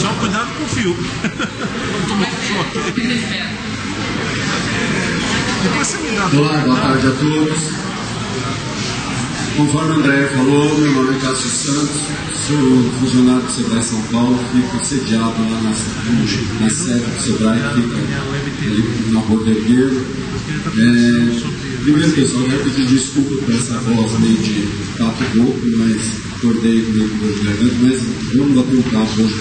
Só cuidado com o fio. Não tomar choque. Depois você me dá. Olá, boa tarde a todos. Conforme o André falou, meu nome é Cássio Santos, sou funcionário do Sebrae São Paulo, fico sediado lá na sede do Sebrae, que fica ali na Rua Vergueiro. Primeiro, pessoal, quero pedir desculpa por essa voz meio de pato rouco, mas acordei meio com dor de garganta, mas vamos bater um papo hoje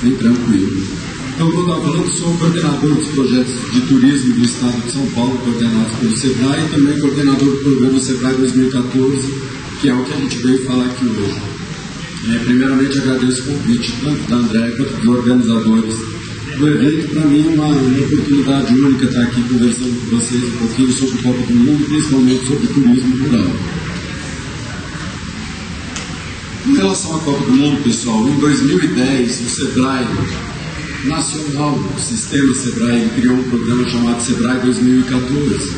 bem tranquilo. Então, como eu estava falando, sou coordenador dos projetos de turismo do Estado de São Paulo, coordenados pelo Sebrae, e também coordenador do programa Sebrae 2014, que é o que a gente veio falar aqui hoje. Primeiramente, agradeço o convite, tanto da André quanto dos organizadores do evento. Para mim, é uma oportunidade única estar aqui conversando com vocês um pouquinho sobre a Copa do Mundo, principalmente sobre o turismo rural. Em relação à Copa do Mundo, pessoal, em 2010, o Sebrae Nacional, o sistema Sebrae, criou um programa chamado Sebrae 2014.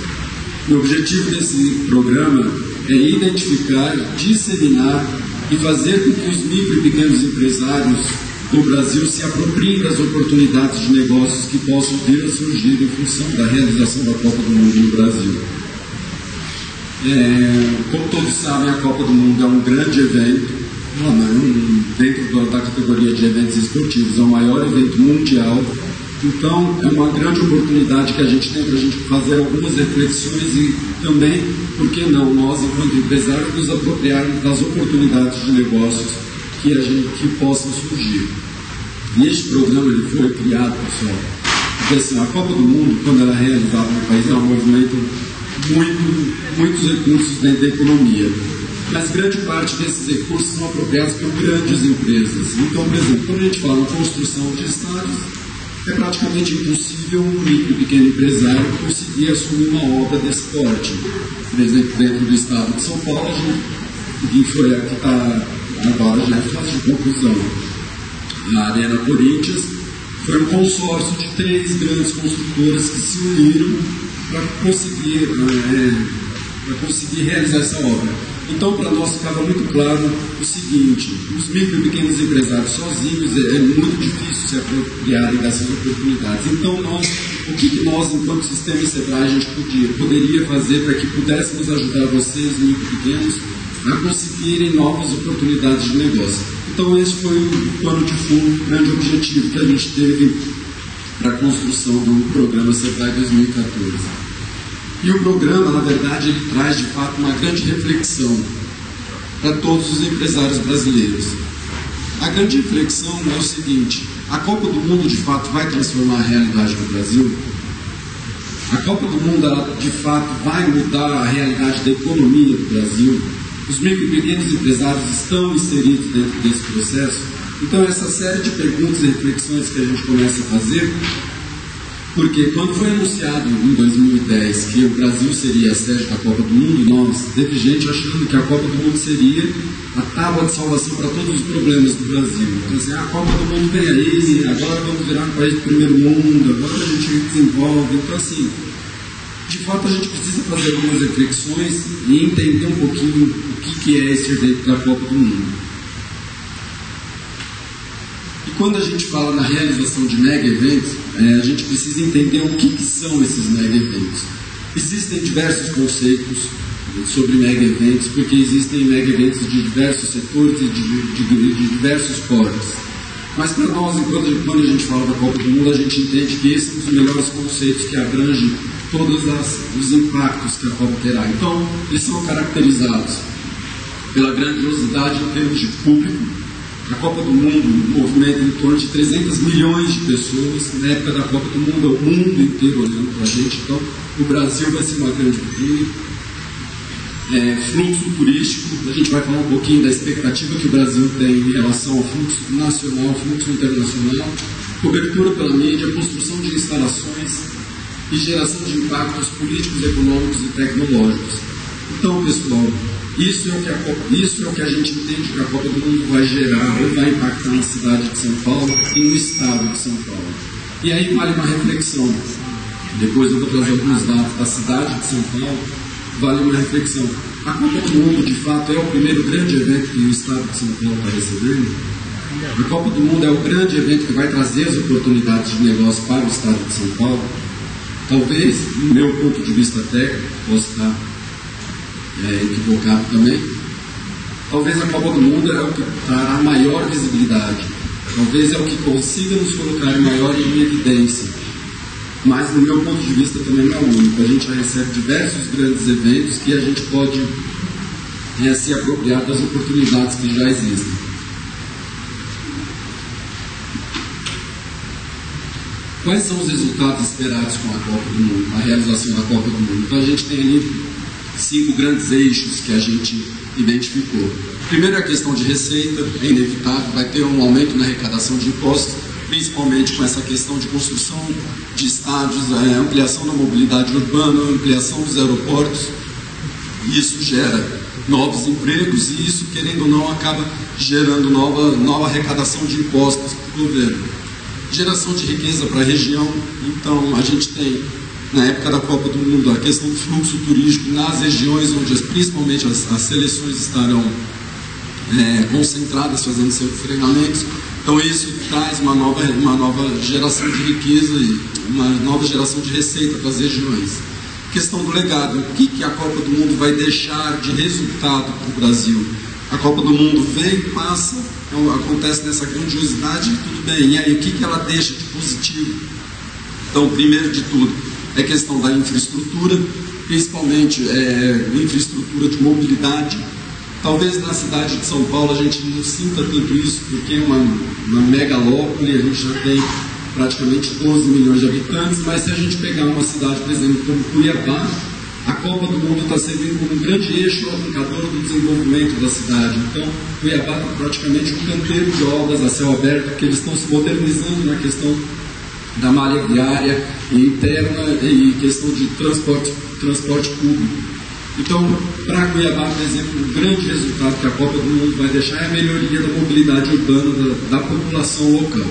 O objetivo desse programa é identificar, disseminar e fazer com que os micro e pequenos empresários do Brasil se apropriem das oportunidades de negócios que possam vir a surgir em função da realização da Copa do Mundo no Brasil. Como todos sabem, a Copa do Mundo é um grande evento, dentro da categoria de eventos esportivos, é o maior evento mundial. Então, é uma grande oportunidade que a gente tem para a gente fazer algumas reflexões e também, por que não, nós, enquanto empresários, nos apropriarmos das oportunidades de negócios que possam surgir. E este programa ele foi criado, pessoal, porque assim, a Copa do Mundo, quando ela é realizada no país, ela movimenta muitos recursos dentro da economia. Mas grande parte desses recursos são apropriados por grandes empresas. Então, por exemplo, quando a gente fala em construção de estádios, é praticamente impossível um micro e pequeno empresário conseguir assumir uma obra desse porte. Por exemplo, dentro do estado de São Paulo, que foi a que está agora já em fase de conclusão. A Arena Corinthians foi um consórcio de 3 grandes construtoras que se uniram para conseguir realizar essa obra. Então, para nós ficava muito claro o seguinte: os micro e pequenos empresários sozinhos é muito difícil se apropriarem dessas oportunidades. Então, o que nós, enquanto sistema Sebrae, a gente poderia fazer para que pudéssemos ajudar vocês, micro e pequenos, a conseguirem novas oportunidades de negócio? Então, esse foi o plano de fundo, o grande objetivo que a gente teve para a construção do programa Sebrae 2014. E o programa, na verdade, ele traz de fato uma grande reflexão para todos os empresários brasileiros. A grande reflexão é o seguinte: a Copa do Mundo de fato vai transformar a realidade do Brasil? A Copa do Mundo, ela, de fato, vai mudar a realidade da economia do Brasil? Os micro e pequenos empresários estão inseridos dentro desse processo? Então, essa série de perguntas e reflexões que a gente começa a fazer. Porque quando foi anunciado em 2010 que o Brasil seria a sede da Copa do Mundo, teve gente achando que a Copa do Mundo seria a tábua de salvação para todos os problemas do Brasil. Então, assim, a Copa do Mundo vem aí, agora vamos virar um país do primeiro mundo, agora a gente desenvolve. Então, assim, de fato a gente precisa fazer algumas reflexões e entender um pouquinho o que é esse evento da Copa do Mundo. Quando a gente fala na realização de mega-eventos, a gente precisa entender o que são esses mega-eventos. Existem diversos conceitos sobre mega-eventos, porque existem mega-eventos de diversos setores e de diversos portes. Mas para nós, quando a gente fala da Copa do Mundo, a gente entende que esses são os melhores conceitos que abrangem todos os impactos que a Copa terá. Então, eles são caracterizados pela grandiosidade em termos de público. A Copa do Mundo movimenta em torno de 300 milhões de pessoas. Na época da Copa do Mundo, o mundo inteiro olhando para a gente. Então, o Brasil vai ser uma grande vitrine. Fluxo turístico, a gente vai falar um pouquinho da expectativa que o Brasil tem em relação ao fluxo nacional, fluxo internacional. Cobertura pela mídia, construção de instalações e geração de impactos políticos, econômicos e tecnológicos. Então, pessoal, isso é o que a gente entende que a Copa do Mundo vai gerar ou vai impactar na cidade de São Paulo e no estado de São Paulo. E aí vale uma reflexão. Depois eu vou trazer alguns dados da cidade de São Paulo. Vale uma reflexão. A Copa do Mundo, de fato, é o primeiro grande evento que o estado de São Paulo está recebendo? A Copa do Mundo é o grande evento que vai trazer as oportunidades de negócio para o estado de São Paulo. Talvez, no meu ponto de vista técnico, posso estar equivocado também, talvez a Copa do Mundo é o que trará maior visibilidade, talvez é o que consiga nos colocar maior em evidência, mas no meu ponto de vista também não é o único. A gente já recebe diversos grandes eventos que a gente pode se apropriar das oportunidades que já existem. Quais são os resultados esperados com a Copa do Mundo, a realização da Copa do Mundo? Então a gente tem ali 5 grandes eixos que a gente identificou. Primeiro é a questão de receita, é inevitável, vai ter um aumento na arrecadação de impostos, principalmente com essa questão de construção de estádios, ampliação da mobilidade urbana, ampliação dos aeroportos. Isso gera novos empregos e isso, querendo ou não, acaba gerando nova arrecadação de impostos para o governo. Geração de riqueza para a região. Então a gente tem, na época da Copa do Mundo, a questão do fluxo turístico nas regiões onde principalmente as seleções estarão concentradas, fazendo seus treinamentos. Então isso traz uma nova geração de riqueza e uma nova geração de receita para as regiões. Questão do legado, o que a Copa do Mundo vai deixar de resultado para o Brasil? A Copa do Mundo vem, passa, acontece nessa grandiosidade, tudo bem, e aí o que ela deixa de positivo? Então, primeiro de tudo, é questão da infraestrutura, principalmente infraestrutura de mobilidade. Talvez na cidade de São Paulo a gente não sinta tanto isso, porque é uma megalópole, a gente já tem praticamente 12 milhões de habitantes, mas se a gente pegar uma cidade, por exemplo, como Cuiabá, a Copa do Mundo está servindo como um grande eixo aplicador do desenvolvimento da cidade. Então, Cuiabá está praticamente um canteiro de obras a céu aberto, porque eles estão se modernizando na questão da malha viária interna e questão de transporte público. Então, para Cuiabá, por exemplo, o grande resultado que a Copa do Mundo vai deixar é a melhoria da mobilidade urbana da população local.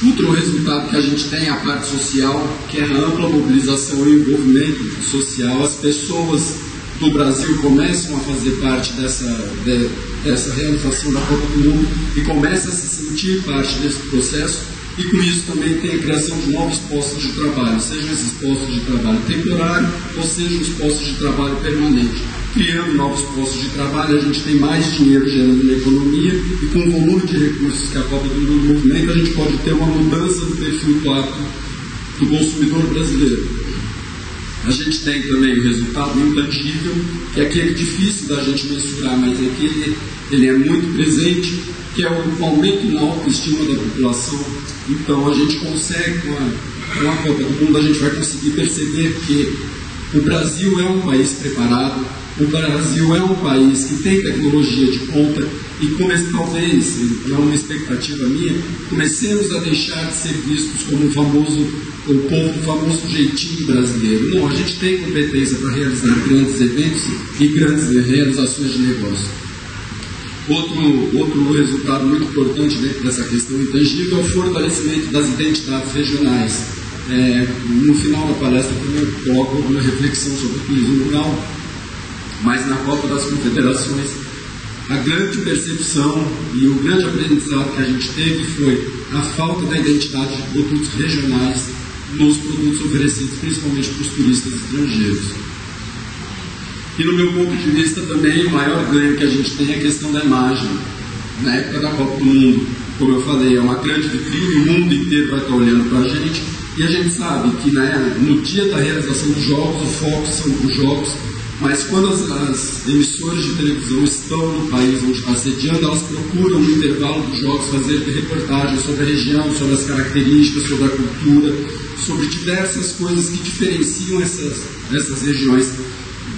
Outro resultado que a gente tem é a parte social, que é a ampla mobilização e envolvimento social. As pessoas do Brasil começam a fazer parte dessa realização da Copa do Mundo e começam a se sentir parte desse processo, e com isso também tem a criação de novos postos de trabalho, sejam esses postos de trabalho temporário ou sejam os postos de trabalho permanente. Criando novos postos de trabalho, a gente tem mais dinheiro gerando na economia, e com o volume de recursos que a Copa do Mundo movimenta, a gente pode ter uma mudança do perfil do consumidor brasileiro. A gente tem também o resultado intangível, que é aquele difícil da gente mensurar, mas é que ele é muito presente, que é o aumento na autoestima da população. Então a gente consegue, com a Copa do Mundo, a gente vai conseguir perceber que o Brasil é um país preparado, o Brasil é um país que tem tecnologia de ponta, e talvez, é uma expectativa minha, comecemos a deixar de ser vistos como o famoso jeitinho brasileiro. Não, a gente tem competência para realizar grandes eventos e grandes realizações de negócio. Outro resultado muito importante dentro dessa questão intangível é o fortalecimento das identidades regionais. No final da palestra eu coloco uma reflexão sobre o turismo rural, mas na Copa das Confederações a grande percepção e o grande aprendizado que a gente teve foi a falta da identidade de produtos regionais nos produtos oferecidos principalmente para os turistas estrangeiros. E no meu ponto de vista também, o maior ganho que a gente tem é a questão da imagem. Na época da Copa do Mundo, como eu falei, é uma grande vitrine, o mundo inteiro vai estar olhando para a gente, e a gente sabe que no dia da realização dos jogos, o foco são os jogos, mas quando as emissoras de televisão estão no país onde está sediando, elas procuram no intervalo dos jogos fazer reportagens sobre a região, sobre as características, sobre a cultura, sobre diversas coisas que diferenciam essas regiões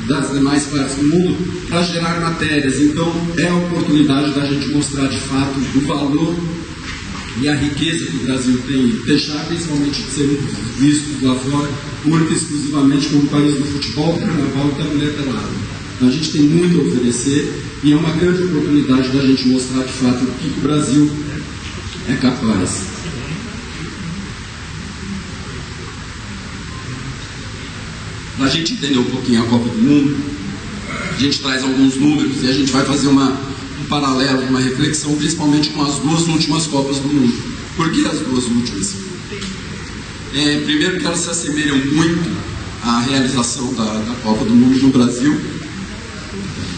das demais partes do mundo, para gerar matérias. Então é a oportunidade da gente mostrar de fato o valor e a riqueza que o Brasil tem, deixar principalmente de ser vistos lá fora, única e exclusivamente como país do futebol, carnaval e da mulher pelada. Então a gente tem muito a oferecer e é uma grande oportunidade da gente mostrar de fato o que o Brasil é capaz. Para a gente entender um pouquinho a Copa do Mundo, a gente traz alguns números e a gente vai fazer uma um paralelo, uma reflexão, principalmente com as duas últimas Copas do Mundo. Por que as duas últimas? Primeiro que elas se assemelham muito à realização da Copa do Mundo no Brasil,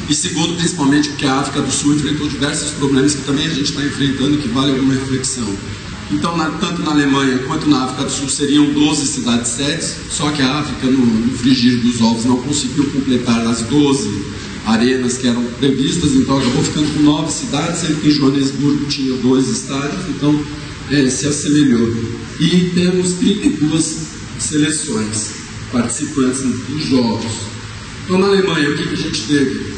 e segundo, principalmente porque a África do Sul enfrentou diversos problemas que também a gente está enfrentando e que vale alguma reflexão. Então, tanto na Alemanha quanto na África do Sul seriam 12 cidades-sedes, só que a África, no frigir dos ovos, não conseguiu completar as 12 arenas que eram previstas, então acabou ficando com 9 cidades, sendo que em Joanesburgo tinha 2 estádios, então se assemelhou. E temos 32 seleções participantes dos jogos. Então, na Alemanha, o que a gente teve?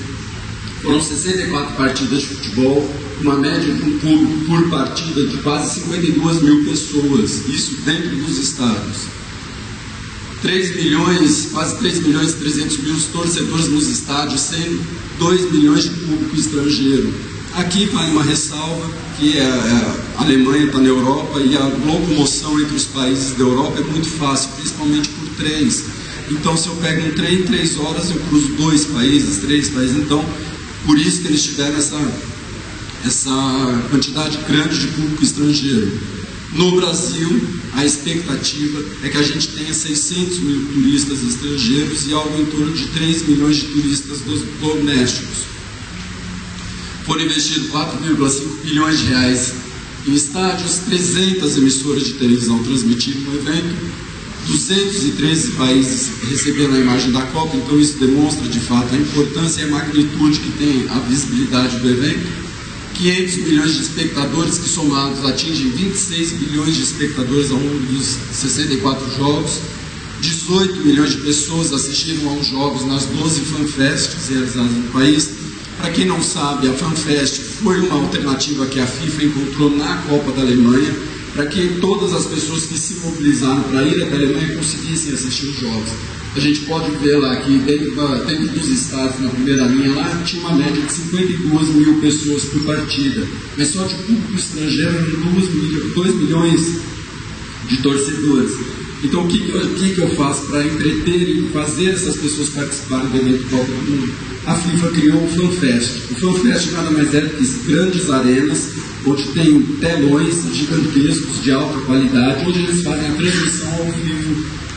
Foram 64 partidas de futebol, uma média de um público por partida de quase 52 mil pessoas, isso dentro dos estádios. 3 milhões, quase 3 milhões e 300 mil torcedores nos estádios, sendo 2 milhões de público estrangeiro. Aqui vai uma ressalva, que a Alemanha está na Europa e a locomoção entre os países da Europa é muito fácil, principalmente por trens. Então, se eu pego um trem, 3 horas eu cruzo 2 países, 3 países. Então, por isso que eles tiveram essa quantidade grande de público estrangeiro. No Brasil, a expectativa é que a gente tenha 600 mil turistas estrangeiros e algo em torno de 3 milhões de turistas domésticos. Foram investidos 4,5 bilhões de reais em estádios, 300 emissoras de televisão transmitiram o evento, 213 países receberam a imagem da Copa, então isso demonstra de fato a importância e a magnitude que tem a visibilidade do evento. 500 milhões de espectadores que somados atingem 26 bilhões de espectadores ao longo dos 64 jogos. 18 milhões de pessoas assistiram aos jogos nas 12 FanFests realizadas no país. Para quem não sabe, a FanFest foi uma alternativa que a FIFA encontrou na Copa da Alemanha, para que todas as pessoas que se mobilizaram para ir até a Alemanha conseguissem assistir os jogos. A gente pode ver lá que dentro dos estádios, na primeira linha lá, tinha uma média de 52 mil pessoas por partida. Mas só de público estrangeiro eram 2 milhões de torcedores. Então o que eu faço para entreter e fazer essas pessoas participarem do evento Copa do Mundo? A FIFA criou o FanFest. O FanFest nada mais é do que grandes arenas, onde tem telões gigantescos de alta qualidade, onde eles fazem a transmissão ao vivo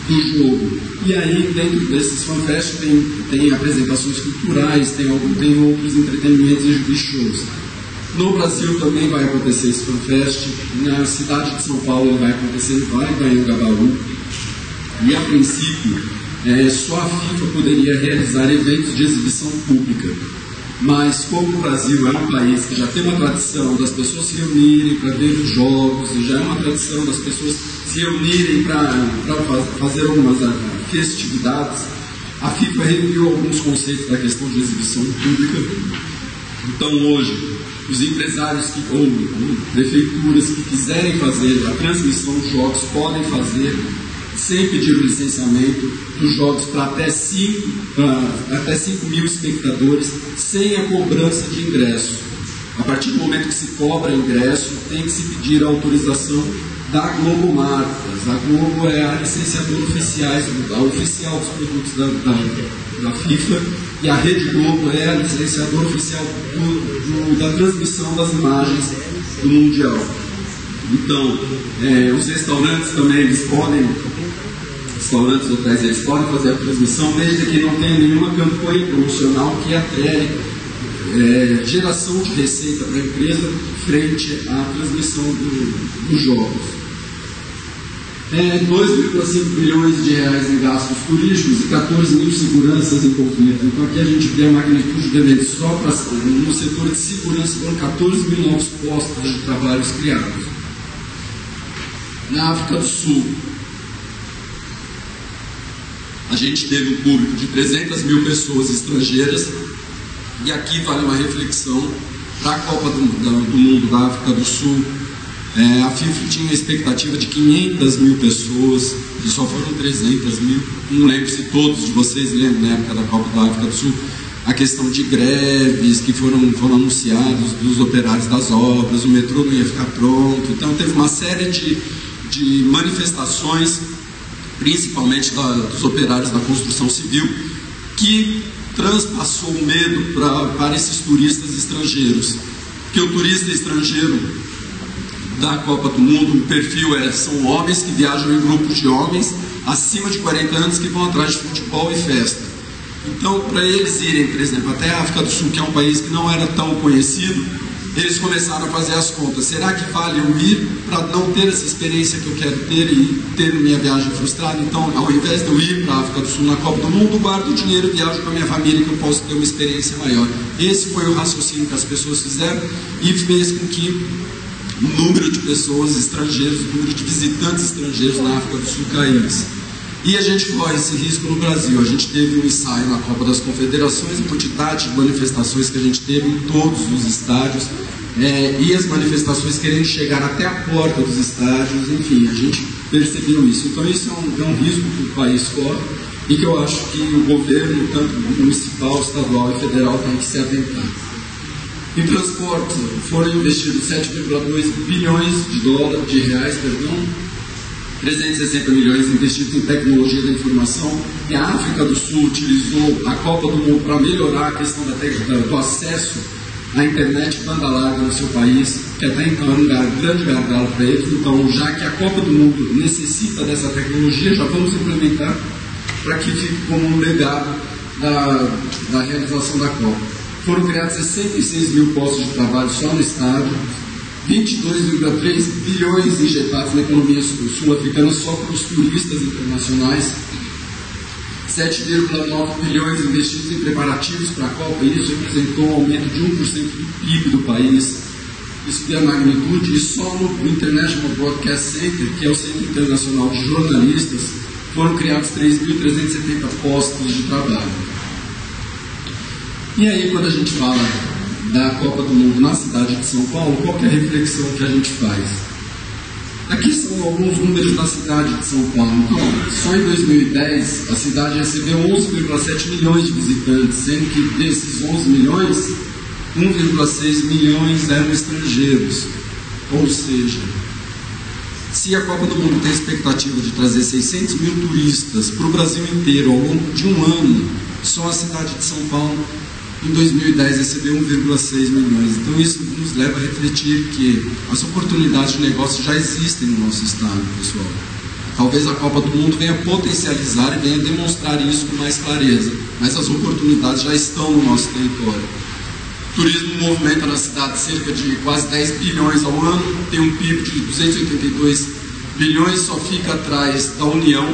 do jogo. E aí, dentro desses FanFest, tem apresentações culturais, tem outros entretenimentos e shows. No Brasil também vai acontecer esse FanFest. Na cidade de São Paulo ele vai acontecer no Vale do Anhangabaú. E a princípio, só a FIFA poderia realizar eventos de exibição pública. Mas como o Brasil é um país que já tem uma tradição das pessoas se reunirem para ver os jogos, e já é uma tradição das pessoas se reunirem para fazer algumas festividades, a FIFA reviu alguns conceitos da questão de exibição pública. Então hoje, os empresários ou prefeituras que quiserem fazer a transmissão dos jogos podem fazer, sem pedir o licenciamento, dos jogos para até 5 mil espectadores, sem a cobrança de ingresso. A partir do momento que se cobra ingresso, tem que se pedir a autorização da Globo Marcas. A Globo é a licenciadora oficial dos produtos da FIFA, e a Rede Globo é a licenciadora oficial da transmissão das imagens do Mundial. Então, os restaurantes também, restaurantes, hotéis, eles podem fazer a transmissão, desde que não tenha nenhuma campanha promocional que atraia geração de receita para a empresa frente à transmissão dos jogos. 2,5 bilhões de reais em gastos turísticos e 14 mil seguranças envolvidas. Então aqui a gente vê a magnitude do evento. Só no setor de segurança foram 14 mil novos postos de trabalho criados. Na África do Sul, a gente teve um público de 300 mil pessoas estrangeiras, e aqui vale uma reflexão para a Copa do Mundo da África do Sul. A FIFA tinha a expectativa de 500 mil pessoas, e só foram 300 mil. Não lembro se todos de vocês lembram, na época da Copa da África do Sul, a questão de greves que foram anunciados dos operários das obras, o metrô não ia ficar pronto. Então teve uma série de manifestações, principalmente dos operários da construção civil, que transpassou o medo para esses turistas estrangeiros. Porque o turista estrangeiro da Copa do Mundo, o perfil são homens que viajam em grupos de homens acima de 40 anos que vão atrás de futebol e festa. Então, para eles irem, por exemplo, até a África do Sul, que é um país que não era tão conhecido, eles começaram a fazer as contas. Será que vale eu ir para não ter essa experiência que eu quero ter e ter minha viagem frustrada? Então, ao invés de eu ir para a África do Sul na Copa do Mundo, guardo o dinheiro e viajo com a minha família, que eu posso ter uma experiência maior. Esse foi o raciocínio que as pessoas fizeram e fez com que o número de pessoas estrangeiras, o número de visitantes estrangeiros na África do Sul caísse. E a gente corre esse risco no Brasil. A gente teve um ensaio na Copa das Confederações, a quantidade de manifestações que a gente teve em todos os estádios, e as manifestações querendo chegar até a porta dos estádios, enfim, a gente percebeu isso. Então isso é um risco que o país corre e que eu acho que o governo, tanto municipal, estadual e federal, tem que se atentar. Em transporte foram investidos 7,2 bilhões de reais, 360 milhões investidos em tecnologia da informação, e a África do Sul utilizou a Copa do Mundo para melhorar a questão do acesso à internet banda larga no seu país, que até então era um grande gargalo para eles. Então, já que a Copa do Mundo necessita dessa tecnologia, já vamos implementar para que fique como um legado da realização da Copa. Foram criados 66 mil postos de trabalho só no estádio, 22,3 bilhões injetados na economia sul-africana só para os turistas internacionais, 7,9 bilhões investidos em preparativos para a Copa, e isso representou um aumento de 1% do PIB do país. Isso tem a magnitude, e só no International Broadcast Center, que é o Centro Internacional de Jornalistas, foram criados 3.370 postos de trabalho. E aí, quando a gente fala da Copa do Mundo na cidade de São Paulo, qual que é a reflexão que a gente faz? Aqui são alguns números da cidade de São Paulo. Então, só em 2010 a cidade recebeu 11,7 milhões de visitantes, sendo que desses 11 milhões, 1,6 milhões eram estrangeiros. Ou seja, se a Copa do Mundo tem a expectativa de trazer 600 mil turistas para o Brasil inteiro ao longo de um ano, só a cidade de São Paulo em 2010 recebeu 1,6 milhões. Então isso nos leva a refletir que as oportunidades de negócio já existem no nosso estado, pessoal. Talvez a Copa do Mundo venha potencializar e venha demonstrar isso com mais clareza, mas as oportunidades já estão no nosso território. O turismo movimenta na cidade cerca de quase 10 bilhões ao ano, tem um PIB de 282 bilhões, só fica atrás da União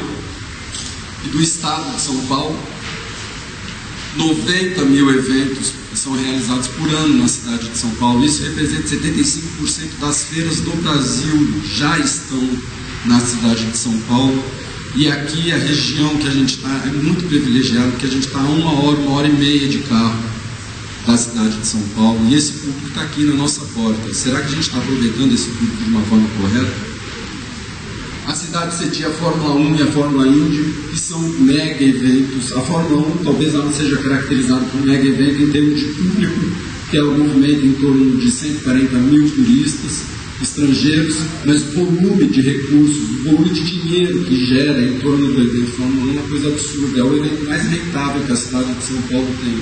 e do estado de São Paulo. 90 mil eventos são realizados por ano na cidade de São Paulo. Isso representa 75% das feiras do Brasil já estão na cidade de São Paulo. E aqui a região que a gente está é muito privilegiada, porque a gente está a 1 hora e meia de carro da cidade de São Paulo. E esse público está aqui na nossa porta. Será que a gente está aproveitando esse público de uma forma correta? A cidade cedia a Fórmula 1 e a Fórmula Indy, que são mega eventos. A Fórmula 1 talvez ela seja caracterizada por mega evento em termos de público, que é um movimento em torno de 140 mil turistas estrangeiros, mas o volume de recursos, o volume de dinheiro que gera em torno do evento Fórmula 1 é uma coisa absurda. É o evento mais rentável que a cidade de São Paulo tem.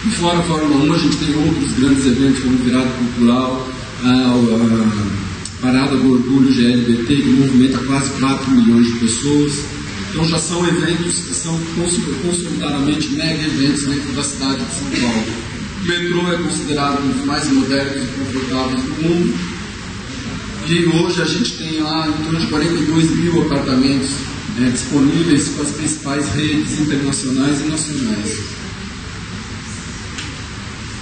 E fora a Fórmula 1, a gente tem outros grandes eventos, como o Virada Cultural, Parada do Orgulho GLBT, que movimenta quase 4 milhões de pessoas. Então já são eventos que são consolidadamente mega eventos dentro da cidade de São Paulo. O metrô é considerado um dos mais modernos e confortáveis do mundo. E hoje a gente tem lá em torno de 42 mil apartamentos disponíveis com as principais redes internacionais e nacionais.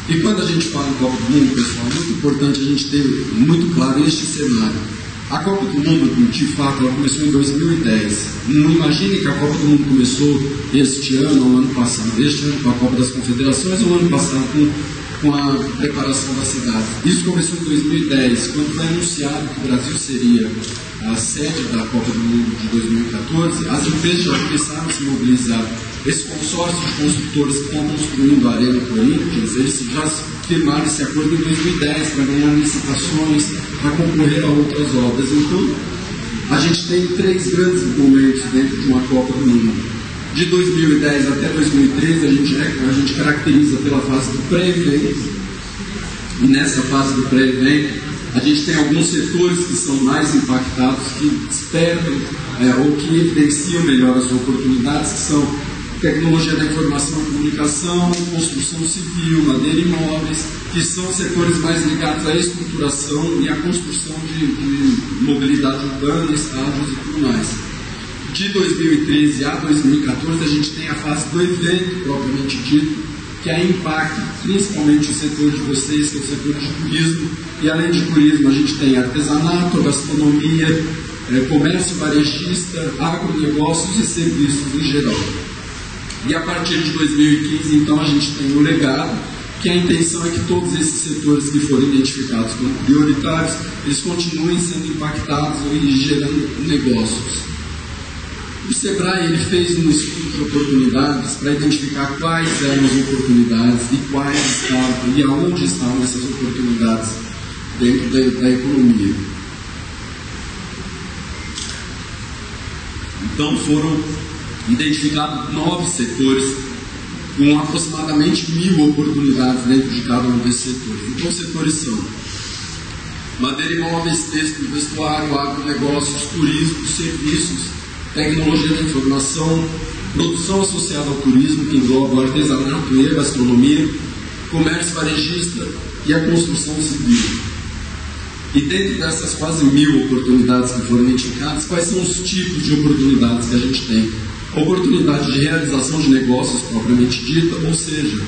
E quando a gente fala em Copa do Mundo, pessoal, é muito importante a gente ter muito claro este cenário. A Copa do Mundo, de fato, ela começou em 2010. Não imagine que a Copa do Mundo começou este ano ou ano passado. Este ano com a Copa das Confederações ou ano passado com a preparação da cidade. Isso começou em 2010, quando foi anunciado que o Brasil seria a sede da Copa do Mundo de 2014. As empresas já começaram a se mobilizar. Esse consórcio de construtores que estão construindo a Arena Corinthians, eles já firmaram esse acordo em 2010 para ganhar licitações, para concorrer a outras obras. Então, a gente tem 3 grandes momentos dentro de uma Copa do Mundo. De 2010 até 2013, a gente caracteriza pela fase do pré-evento. E nessa fase do pré-evento, a gente tem alguns setores que são mais impactados, que despertam ou que evidenciam melhor as oportunidades, que são tecnologia da informação e comunicação, construção civil, madeira e imóveis, que são setores mais ligados à estruturação e à construção de mobilidade urbana, estádios e tudo mais. De 2013 a 2014, a gente tem a fase do evento, propriamente dito, que aí impacta principalmente o setor de vocês, que é o setor de turismo, e além de turismo a gente tem artesanato, gastronomia, comércio varejista, agronegócios e serviços em geral. E a partir de 2015, então, a gente tem o legado, que a intenção é que todos esses setores que foram identificados como prioritários, eles continuem sendo impactados e gerando negócios. O SEBRAE ele fez um estudo de oportunidades para identificar quais eram as oportunidades e quais estavam e aonde estavam essas oportunidades dentro da economia. Então foram identificados 9 setores com aproximadamente 1.000 oportunidades dentro de cada um desses setores. Então os setores são madeira e imóveis, têxtil, vestuário, agronegócios, turismo, serviços, tecnologia da informação, produção associada ao turismo, que engloba o artesanato e a gastronomia, comércio varejista e a construção civil. E dentro dessas quase 1.000 oportunidades que foram identificadas, quais são os tipos de oportunidades que a gente tem? Oportunidade de realização de negócios propriamente dita, ou seja,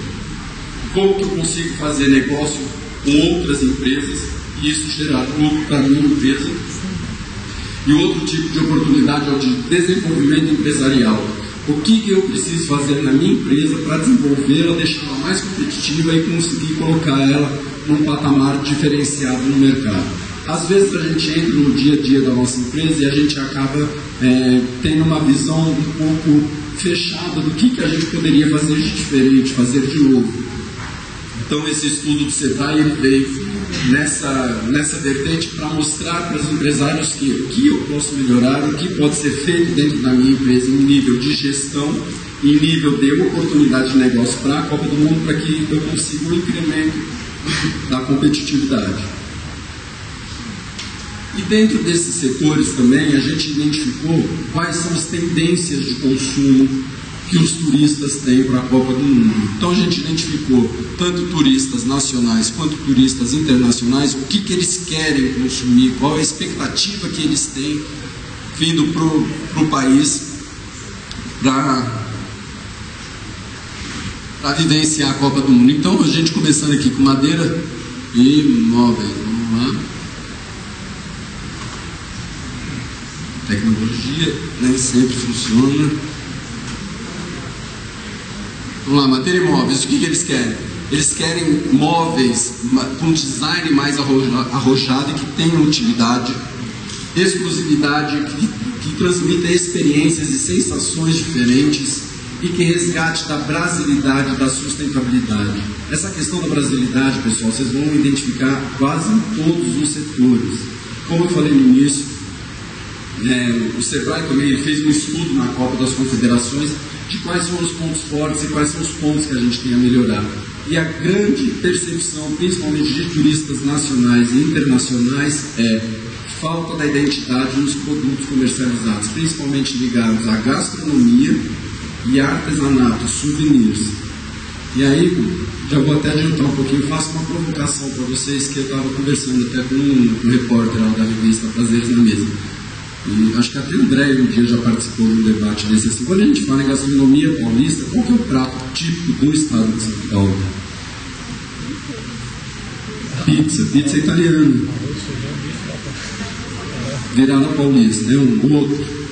como que eu consigo fazer negócio com outras empresas e isso gerar lucro para a minha empresa. E o outro tipo de oportunidade é o de desenvolvimento empresarial. O que eu preciso fazer na minha empresa para desenvolvê-la, deixá-la mais competitiva e conseguir colocar ela num patamar diferenciado no mercado. Às vezes a gente entra no dia a dia da nossa empresa e a gente acaba tendo uma visão um pouco fechada do que a gente poderia fazer de diferente, fazer de novo. Então esse estudo do SEBRAE ele veio nessa vertente para mostrar para os empresários que o que eu posso melhorar, o que pode ser feito dentro da minha empresa em nível de gestão, em nível de oportunidade de negócio para a Copa do Mundo, para que eu consiga um incremento da competitividade. E dentro desses setores também a gente identificou quais são as tendências de consumo que os turistas têm para a Copa do Mundo. Então a gente identificou tanto turistas nacionais quanto turistas internacionais, o que eles querem consumir, qual a expectativa que eles têm vindo para o país para vivenciar a Copa do Mundo. Então a gente começando aqui com madeira e imóveis, vamos lá. Tecnologia nem sempre funciona. Vamos lá, madeira e móveis, o que eles querem? Eles querem móveis com design mais arrojado e que tenham utilidade, exclusividade, que transmita experiências e sensações diferentes e que resgate da brasilidade e da sustentabilidade. Essa questão da brasilidade, pessoal, vocês vão identificar quase em todos os setores. Como eu falei no início, o SEBRAE também fez um estudo na Copa das Confederações de quais são os pontos fortes e quais são os pontos que a gente tem a melhorar. E a grande percepção, principalmente de turistas nacionais e internacionais, é falta da identidade nos produtos comercializados, principalmente ligados à gastronomia e artesanato, souvenirs. E aí, já vou até adiantar um pouquinho, faço uma provocação para vocês, que eu estava conversando até com um repórter lá da revista Prazeres na Mesa. E acho que até o André um dia já participou de um debate desse assim. Quando a gente fala em gastronomia paulista, qual que é o prato típico do estado de São Paulo? Pizza italiana. Virada paulista, né? Um outro.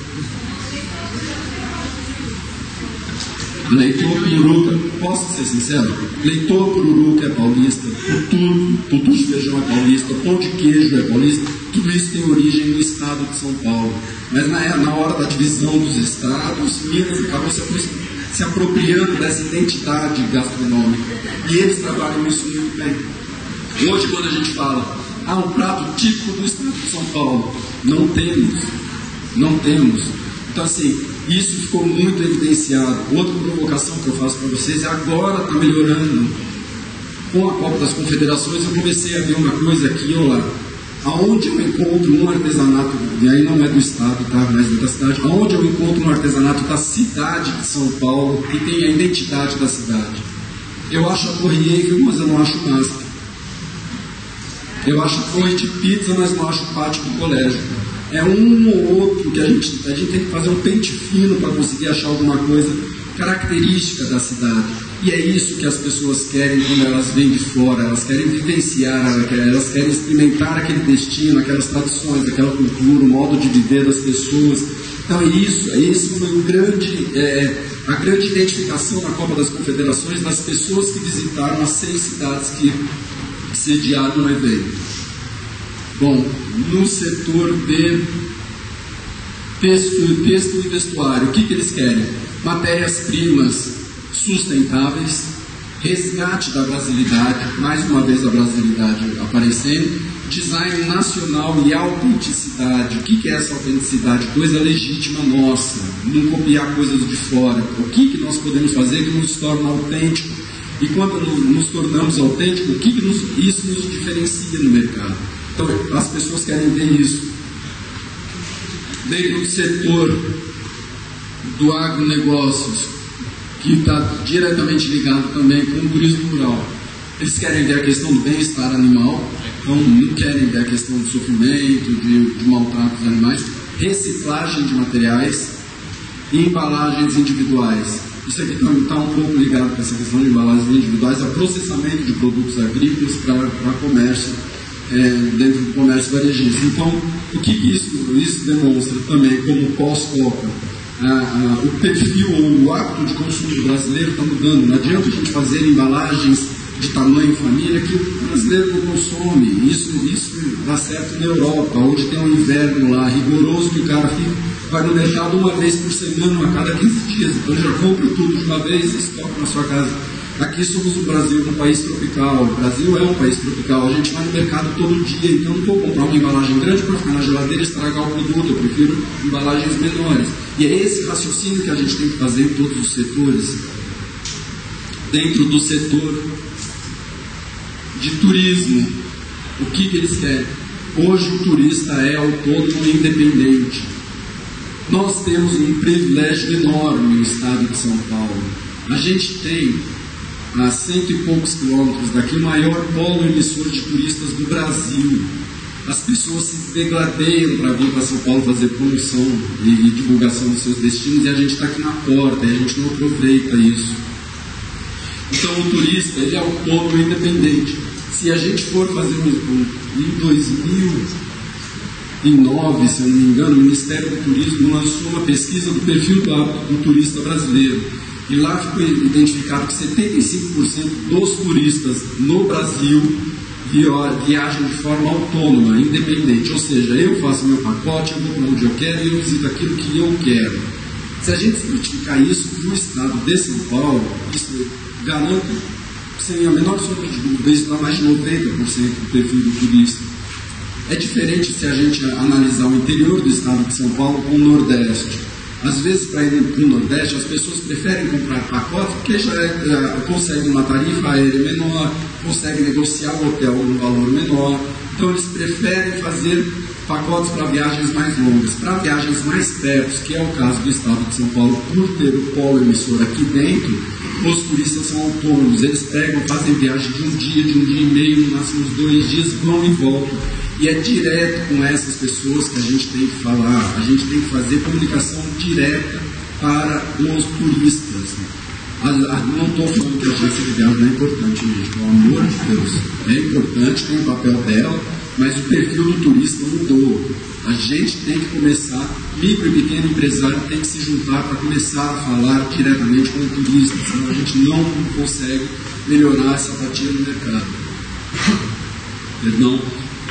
Leitoa pururuca, posso ser sincero? Leitoa pururuca é paulista, tutu de feijão é paulista, pão de queijo é paulista, tudo isso tem origem no estado de São Paulo. Mas na hora da divisão dos estados, Minas acabou se apropriando dessa identidade gastronômica. E eles trabalham isso muito bem. Hoje, quando a gente fala, um prato típico do estado de São Paulo, não temos. Então, assim, isso ficou muito evidenciado. Outra provocação que eu faço para vocês é agora está melhorando. Com a Copa das Confederações, eu comecei a ver uma coisa aqui ou lá. Aonde eu encontro um artesanato, e aí não é do estado, tá, mas é da cidade, aonde eu encontro um artesanato da cidade de São Paulo, que tem a identidade da cidade. Eu acho a Torre Eiffel, mas eu não acho o MASP. Eu acho a Torre de Pizza, mas não acho o pátio do colégio. É um ou outro que a gente tem que fazer um pente fino para conseguir achar alguma coisa característica da cidade. E é isso que as pessoas querem quando elas vêm de fora. Elas querem vivenciar, elas querem experimentar aquele destino, aquelas tradições, aquela cultura, o modo de viver das pessoas. Então isso foi a grande identificação na Copa das Confederações das pessoas que visitaram as 6 cidades que sediaram o evento. Bom, no setor de texto e vestuário, o que eles querem? Matérias-primas sustentáveis, resgate da brasilidade, mais uma vez a brasilidade aparecendo, design nacional e autenticidade. O que é essa autenticidade? Coisa legítima nossa, não copiar coisas de fora. O que nós podemos fazer que nos torna autêntico? E quando nos tornamos autênticos, o que isso nos diferencia no mercado? Então, as pessoas querem ver isso. Dentro do setor do agronegócios, que está diretamente ligado também com o turismo rural. Eles querem ver a questão do bem-estar animal, então não querem ver a questão do sofrimento, de maltrato dos animais, reciclagem de materiais e embalagens individuais. Isso aqui está um pouco ligado com essa questão de embalagens individuais, a processamento de produtos agrícolas para comércio, dentro do comércio varejista. Então, o que isso demonstra também como pós-Copa? O perfil ou o hábito de consumo do brasileiro está mudando. Não adianta a gente fazer embalagens de tamanho família que o brasileiro não consome. Isso dá certo na Europa, onde tem um inverno lá rigoroso que o cara vai no mercado uma vez por semana, a cada 15 dias. Então já compra tudo de uma vez e estoca na sua casa. Aqui somos o Brasil, um país tropical. O Brasil é um país tropical. A gente vai no mercado todo dia, então não vou comprar uma embalagem grande para ficar na geladeira e estragar o produto. Eu prefiro embalagens menores. E é esse raciocínio que a gente tem que fazer em todos os setores. Dentro do setor de turismo, o que eles querem? Hoje o turista é autônomo e independente. Nós temos um privilégio enorme no estado de São Paulo. A gente tem, a 100 e poucos quilômetros daqui, o maior polo emissor de turistas do Brasil. As pessoas se degladeiam para vir para São Paulo fazer promoção e divulgação dos seus destinos, e a gente está aqui na porta, e a gente não aproveita isso. Então o turista, ele é autônomo e independente. Se a gente for fazer em 2009, se eu não me engano, o Ministério do Turismo lançou uma pesquisa do perfil do turista brasileiro. E lá ficou identificado que 75% dos turistas no Brasil viajam de forma autônoma, independente. Ou seja, eu faço meu pacote, eu vou para onde eu quero e eu visito aquilo que eu quero. Se a gente certificar isso no estado de São Paulo, isso garanto, sem a menor sombra de dúvida, isso dá mais de 90% do perfil do turista. É diferente se a gente analisar o interior do estado de São Paulo com o Nordeste. Às vezes, para ir para o Nordeste, as pessoas preferem comprar pacote porque já consegue uma tarifa aérea menor, consegue negociar o hotel num valor menor. Então, eles preferem fazer pacotes para viagens mais longas. Para viagens mais perto, que é o caso do estado de São Paulo, por ter o polo emissor aqui dentro, os turistas são autônomos. Eles fazem viagem de um dia e meio, no máximo uns 2 dias, vão e voltam. E é direto com essas pessoas que a gente tem que falar, a gente tem que fazer comunicação direta para os turistas. Não estou falando que a agência de viagem não é importante, gente, pelo amor de Deus. É importante, tem o papel dela, mas o perfil do turista mudou. A gente tem que começar, micro e pequeno empresário tem que se juntar para começar a falar diretamente com o turista, senão a gente não consegue melhorar essa fatia no mercado. Perdão.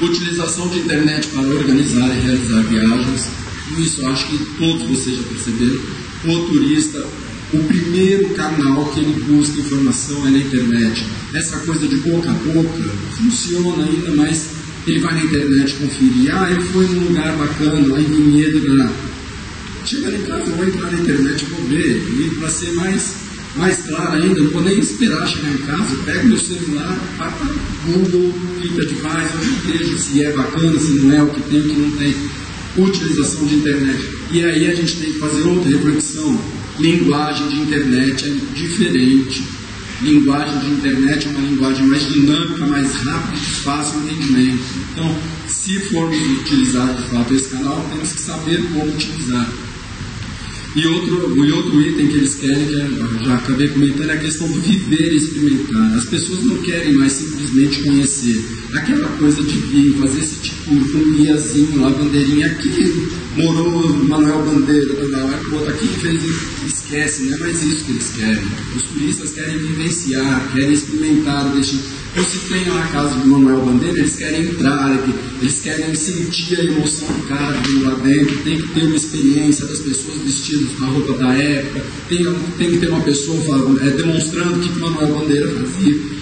Utilização de internet para organizar e realizar viagens. Isso eu acho que todos vocês já perceberam. O turista, o primeiro canal que ele busca informação é na internet. Essa coisa de boca a boca funciona ainda, mas ele vai na internet conferir. Eu fui num lugar bacana, lá em Vinhedo, chegando em casa, eu vou entrar na internet, vou ver, e para ser mais claro ainda, não vou nem esperar chegar em casa, eu pego meu celular, vai para Google, TripAdvisor, eu vejo se é bacana, se não é, o que tem, o que não tem, utilização de internet. E aí a gente tem que fazer outra reflexão. Linguagem de internet é diferente. Linguagem de internet é uma linguagem mais dinâmica, mais rápida e de fácil entendimento. Então, se formos utilizar de fato esse canal, temos que saber como utilizar. E outro item que eles querem, que eu já acabei comentando, é a questão do viver e experimentar. As pessoas não querem mais simplesmente conhecer. Aquela coisa de vir, fazer esse tipo com guiazinho, lá, bandeirinha, aqui morou Manuel Bandeira, aqui fez, esquece, não é mais isso que eles querem. Os turistas querem vivenciar, querem experimentar, eu citei na casa de Manuel Bandeira, eles querem entrar, eles querem sentir a emoção do cara vindo lá dentro, tem que ter uma experiência das pessoas vestidas com a roupa da época, tem que ter uma pessoa demonstrando o que Manuel Bandeira fazia.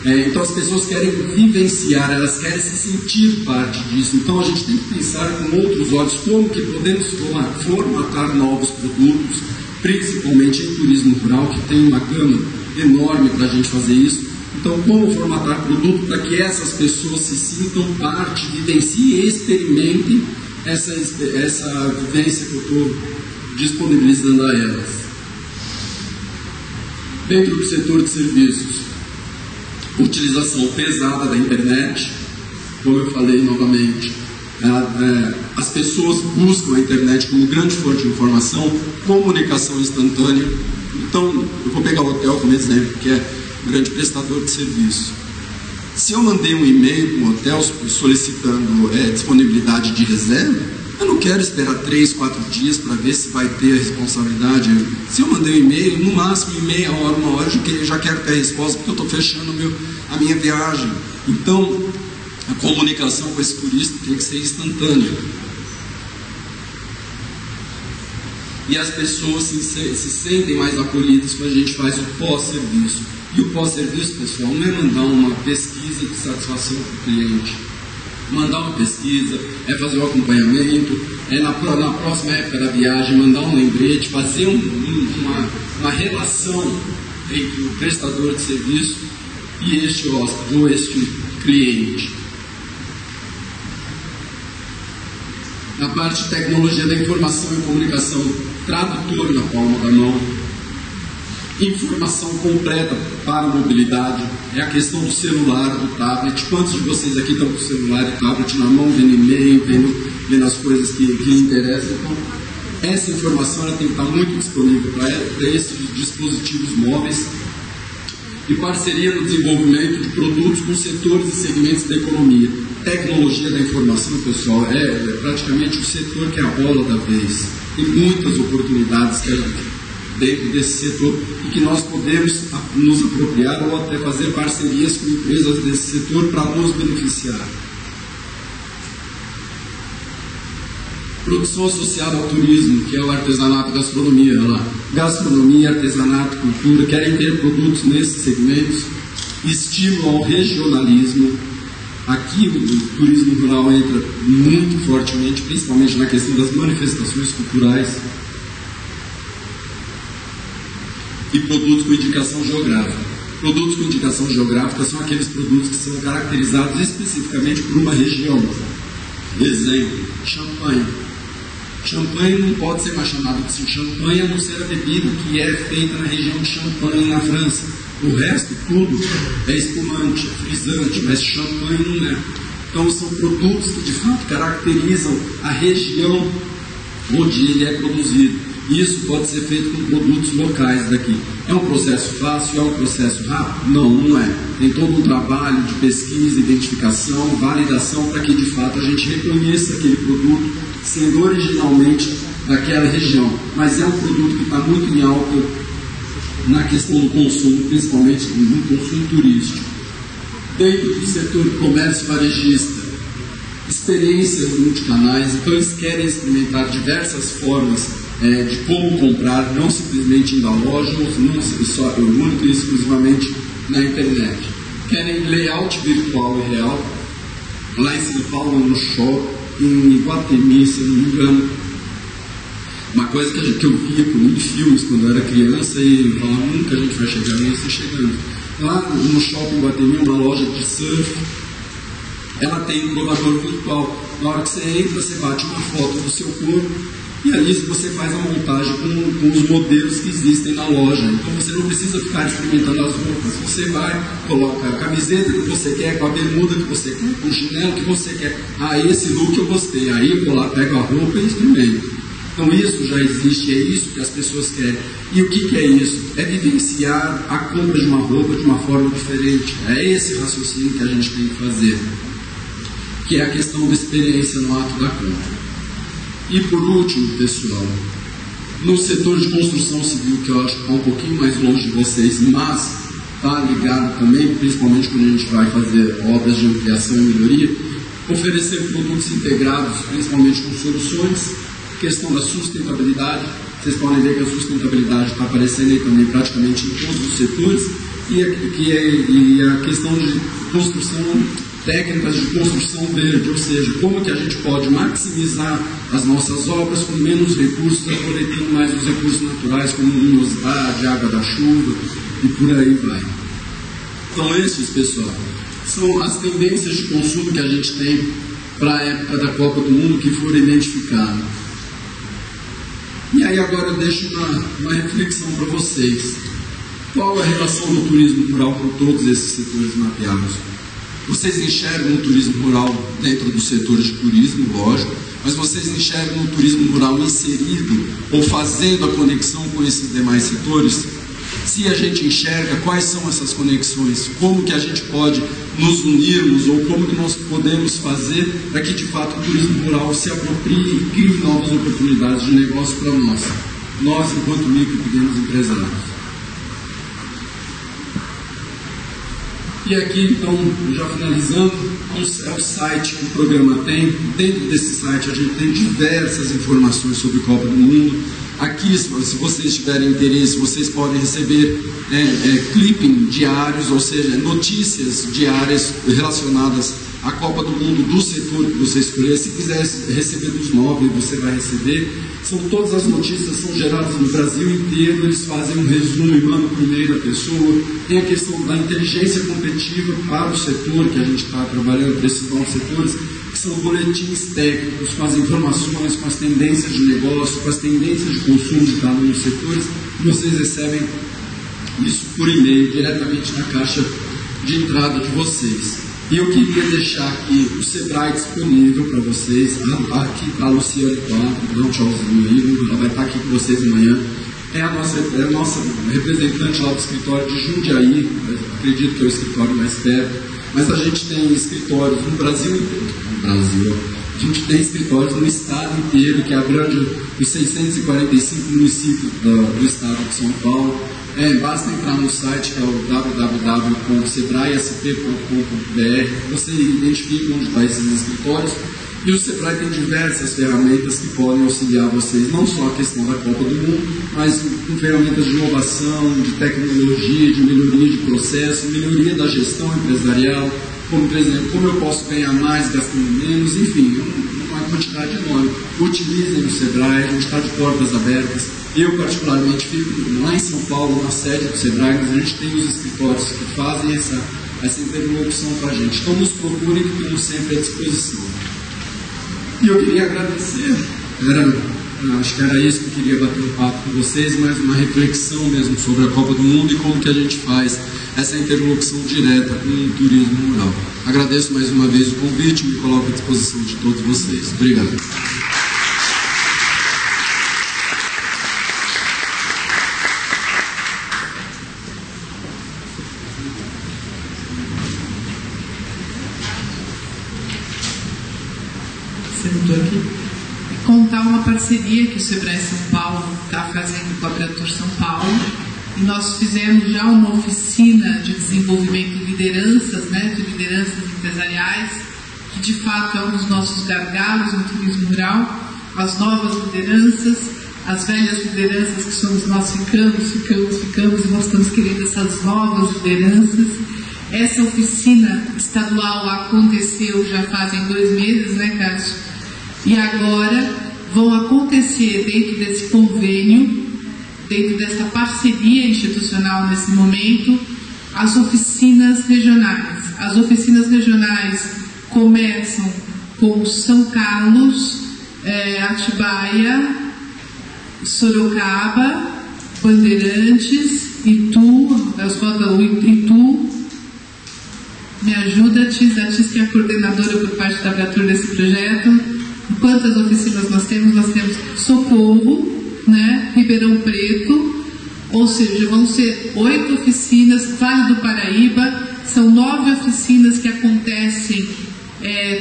Então as pessoas querem vivenciar, elas querem se sentir parte disso. Então a gente tem que pensar com outros olhos como que podemos formatar novos produtos, principalmente em turismo rural, que tem uma gama enorme para a gente fazer isso. Então, como formatar produto para que essas pessoas se sintam parte, vivenciem e experimentem essa vivência que eu estou disponibilizando a elas. Dentro do setor de serviços, utilização pesada da internet, como eu falei novamente, as pessoas buscam a internet como grande fonte de informação, comunicação instantânea. Então, eu vou pegar o hotel como exemplo, que é um grande prestador de serviço. Se eu mandei um e-mail para o hotel solicitando disponibilidade de reserva, eu não quero esperar 3, 4 dias para ver se vai ter a responsabilidade. Se eu mandei um e-mail, no máximo em meia hora, uma hora, eu já quero ter a resposta, porque eu estou fechando a minha viagem. Então, a comunicação com esse turista tem que ser instantânea. E as pessoas se sentem mais acolhidas quando a gente faz o pós-serviço. E o pós-serviço, pessoal, não é mandar uma pesquisa de satisfação para o cliente. Mandar uma pesquisa, é fazer o acompanhamento, é na próxima época da viagem, mandar um lembrete, fazer uma relação entre o prestador de serviço e este hóspede ou este cliente. Na parte de tecnologia da informação e comunicação, tradutor na palma da mão, informação completa para a mobilidade, é a questão do celular, do tablet. Quantos de vocês aqui estão com o celular e tablet na mão, vendo e-mail, vendo as coisas que lhe interessam? Então, essa informação ela tem que estar muito disponível para esses dispositivos móveis. E parceria no desenvolvimento de produtos com setores e segmentos da economia. Tecnologia da informação, pessoal, é praticamente o setor que é a bola da vez. Tem muitas oportunidades dentro desse setor e que nós podemos nos apropriar ou até fazer parcerias com empresas desse setor para nos beneficiar. Produção associada ao turismo, que é o artesanato e gastronomia. Gastronomia, artesanato, cultura, querem ter produtos nesses segmentos, estímulo ao regionalismo. Aqui o turismo rural entra muito fortemente, principalmente na questão das manifestações culturais. E produtos com indicação geográfica. Produtos com indicação geográfica são aqueles produtos que são caracterizados especificamente por uma região. Exemplo, champanhe. Champanhe não pode ser mais chamado de champanhe a não ser a bebida que é feita na região de Champagne, na França. O resto, tudo, é espumante, é frisante, mas champanhe não é. Então são produtos que de fato caracterizam a região onde ele é produzido. Isso pode ser feito com produtos locais daqui. É um processo fácil? É um processo rápido? Não, não é. Tem todo um trabalho de pesquisa, identificação, validação para que de fato a gente reconheça aquele produto sendo originalmente daquela região. Mas é um produto que está muito em alta na questão do consumo, principalmente no consumo turístico. Dentro do setor do comércio varejista, experiências multicanais, então eles querem experimentar diversas formas de como comprar, não simplesmente indo à loja, não só único e exclusivamente na internet. Querem layout virtual e real. Lá em São Paulo, no shopping, em Guatemi, se não me engano, Uma coisa que eu via por muitos filmes quando eu era criança e falava, nunca a gente vai chegar nisso, e chegando. Lá no shopping Guatemi, uma loja de surf, ela tem um provador virtual. Na hora que você entra, você bate uma foto do seu corpo e ali você faz a montagem com os modelos que existem na loja. Então você não precisa ficar experimentando as roupas. Você vai, coloca a camiseta que você quer, com a bermuda que você quer, com o chinelo que você quer. Ah, esse look eu gostei. Aí eu vou lá, pego a roupa e experimento. Então isso já existe, é isso que as pessoas querem. E o que é isso? É vivenciar a compra de uma roupa de uma forma diferente. É esse raciocínio que a gente tem que fazer, que é a questão da experiência no ato da compra. E por último, pessoal, no setor de construção civil, que eu acho que está um pouquinho mais longe de vocês, mas está ligado também, principalmente quando a gente vai fazer obras de ampliação e melhoria, oferecer produtos integrados, principalmente com soluções. Questão da sustentabilidade, vocês podem ver que a sustentabilidade está aparecendo aí também praticamente em todos os setores, e a questão de construção, técnicas de construção verde, ou seja, como que a gente pode maximizar as nossas obras com menos recursos, aproveitando mais os recursos naturais, como luminosidade, água da chuva, e por aí vai. Então esses, pessoal, são as tendências de consumo que a gente tem para a época da Copa do Mundo que foram identificadas. E aí agora eu deixo uma reflexão para vocês. Qual a relação do turismo rural com todos esses setores mapeados? Vocês enxergam o turismo rural dentro do setor de turismo, lógico, mas vocês enxergam o turismo rural inserido ou fazendo a conexão com esses demais setores? Se a gente enxerga, quais são essas conexões? Como que a gente pode nos unirmos ou como que nós podemos fazer para que de fato o turismo rural se aproprie e crie novas oportunidades de negócio para nós enquanto micro e pequenos empresários. E aqui, então, já finalizando, é o site que o programa tem. Dentro desse site a gente tem diversas informações sobre Copa do Mundo. Aqui, se vocês tiverem interesse, vocês podem receber clipping diários, ou seja, notícias diárias relacionadas à Copa do Mundo do setor que você escolher. Se quiser receber dos móveis, você vai receber. Todas as notícias são geradas no Brasil inteiro, eles fazem um resumo e mandam para primeira pessoa. Tem a questão da inteligência competitiva para o setor que a gente está trabalhando, para esses novos setores, que são boletins técnicos com as informações, com as tendências de negócio, com as tendências de consumo de cada um dos setores. Vocês recebem isso por e-mail, diretamente na caixa de entrada de vocês. E eu queria deixar aqui o Sebrae disponível para vocês. Aqui está a Luciane, dá um tchauzinho aí, ela vai estar aqui com vocês amanhã. É a nossa representante lá do escritório de Jundiaí, acredito que é o escritório mais perto, mas a gente tem escritórios no Brasil inteiro. A gente tem escritórios no estado inteiro, que abrange os 645 municípios do estado de São Paulo. Basta entrar no site, que é o www.sebraesp.com.br. Você identifica onde estão esses escritórios. E o Sebrae tem diversas ferramentas que podem auxiliar vocês, não só a questão da Copa do Mundo, mas com ferramentas de inovação, de tecnologia, de melhoria de processo, melhoria da gestão empresarial, como, por exemplo, como eu posso ganhar mais gastando menos, enfim, uma quantidade enorme. Utilizem o Sebrae, a gente está de portas abertas. Eu, particularmente, fico lá em São Paulo, na sede do Sebrae, mas a gente tem os escritórios que fazem essa interlocução com a gente. Então, nos procurem, que estamos sempre à disposição. E eu queria agradecer, acho que era isso que eu queria bater um papo com vocês, mas uma reflexão mesmo sobre a Copa do Mundo e como que a gente faz essa interlocução direta com o turismo rural. Agradeço mais uma vez o convite e me coloco à disposição de todos vocês. Obrigado. Aqui. Contar uma parceria que o Sebrae São Paulo está fazendo com a Cantor São Paulo, e nós fizemos já uma oficina de desenvolvimento de lideranças, de lideranças empresariais, que de fato é um dos nossos gargalos no turismo rural. As novas lideranças, as velhas lideranças que somos nós, ficamos, e nós estamos querendo essas novas lideranças. Essa oficina estadual aconteceu já fazem 2 meses, Cássio? E agora vão acontecer dentro desse convênio, dentro dessa parceria institucional nesse momento, as oficinas regionais. As oficinas regionais começam com São Carlos, Atibaia, Sorocaba, Bandeirantes, Itu, me ajuda, Tis que é a coordenadora por parte da Abratur desse projeto. Quantas oficinas nós temos? Nós temos Socorro, né? Ribeirão Preto, ou seja, vão ser 8 oficinas, Vale do Paraíba, são 9 oficinas que acontecem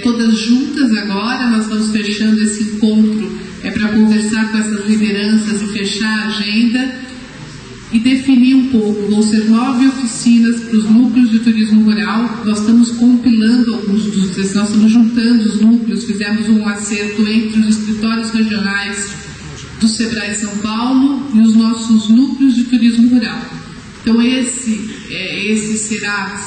todas juntas agora. Nós estamos fechando esse encontro para conversar com essas lideranças e fechar a agenda e definir um pouco. Vão ser 9 oficinas para os núcleos de turismo rural. Nós estamos compilando alguns dos, nós estamos juntando os núcleos, fizemos um acerto entre os escritórios regionais do Sebrae São Paulo e os nossos núcleos de turismo rural. Então esse será